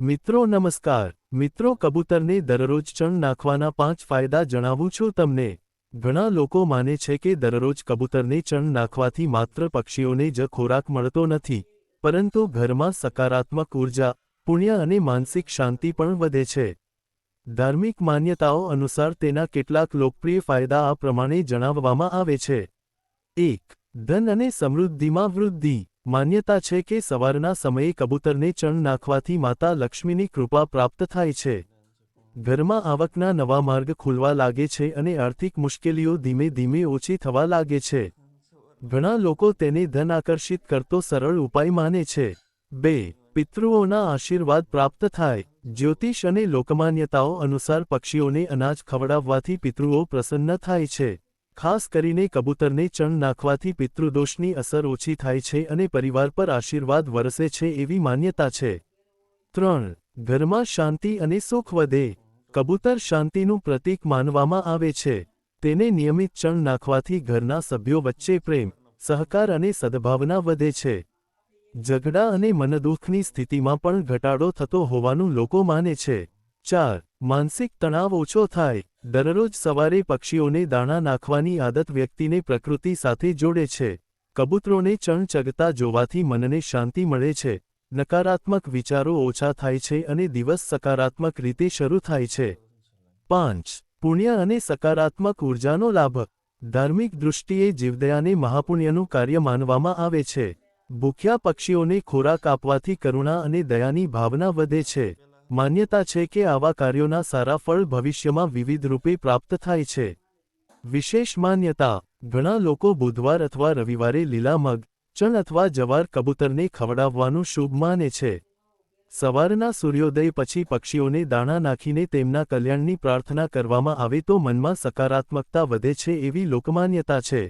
મિત્રો નમસ્કાર. મિત્રો, કબૂતરને દરરોજ ચણ નાખવાના 5 ફાયદા જણાવું છું તમને. ઘણા લોકો માને છે કે દરરોજ કબૂતરને ચણ નાખવાથી માત્ર પક્ષીઓને જ ખોરાક મળતો નથી, પરંતુ ઘરમાં સકારાત્મક ઉર્જા, પુણ્ય અને માનસિક શાંતિ પણ વધે છે. ધાર્મિક માન્યતાઓ અનુસાર તેના કેટલાક લોકપ્રિય ફાયદા આ પ્રમાણે જણાવવામાં આવે છે. 1. ધન અને સમૃદ્ધિમાં વૃદ્ધિ. માન્યતા છે કે સવારના સમયે કબૂતરને ચણ નાખવાથી માતા લક્ષ્મીની કૃપા પ્રાપ્ત થાય છે. ઘરમાં આવકના નવા માર્ગ ખુલવા લાગે છે અને આર્થિક મુશ્કેલીઓ ધીમે ધીમે ઓછી થવા લાગે છે. ઘણા લોકો તેને ધન આકર્ષિત કરતો સરળ ઉપાય માને છે. 2. પિતૃઓના આશીર્વાદ પ્રાપ્ત થાય. જ્યોતિષ અને લોકમાન્યતાઓ અનુસાર પક્ષીઓને અનાજ ખવડાવવાથી પિતૃઓ પ્રસન્ન થાય છે. ખાસ કરીને કબૂતરને ચણ નાખવાથી પિતૃદોષની અસર ઓછી થાય છે અને પરિવાર પર આશીર્વાદ વરસે છે એવી માન્યતા છે. 3. ઘરમાં શાંતિ અને સુખ વધે. કબૂતર શાંતિનું પ્રતીક માનવામાં આવે છે. તેને નિયમિત ચણ નાખવાથી ઘરના સભ્યો વચ્ચે પ્રેમ, સહકાર અને સદ્ભાવના વધે છે. ઝઘડા અને મનદુઃખની સ્થિતિમાં પણ ઘટાડો થતો હોવાનું લોકો માને છે. 4. માનસિક તણાવ ઓછો થાય. દરરોજ સવારે પક્ષીઓને દાણા નાખવાની આદત વ્યક્તિને પ્રકૃતિ સાથે જોડે છે. કબૂતરોને ચણ ચગતા જોવાથી મનને શાંતિ મળે છે, નકારાત્મક વિચારો ઓછા થાય છે અને દિવસ સકારાત્મક રીતે શરૂ થાય છે. 5. પુણ્ય અને સકારાત્મક ઉર્જાનો લાભ. ધાર્મિક દૃષ્ટિએ જીવદયાને મહાપુણ્યનું કાર્ય માનવામાં આવે છે. ભૂખ્યા પક્ષીઓને ખોરાક આપવાથી કરુણા અને દયાની ભાવના વધે છે. માન્યતા છે કે આવા કાર્યોના સારા ફળ ભવિષ્યમાં વિવિધ રૂપે પ્રાપ્ત થાય છે. વિશેષ માન્યતા. ઘણા લોકો બુધવાર અથવા રવિવારે લીલા મગ, ચણ અથવા જવાર કબૂતરને ખવડાવવાનું શુભ માને છે. સવારના સૂર્યોદય પછી પક્ષીઓને દાણા નાખીને તેમના કલ્યાણની પ્રાર્થના કરવામાં આવે તો મનમાં સકારાત્મકતા વધે છે એવી લોકમાન્યતા છે.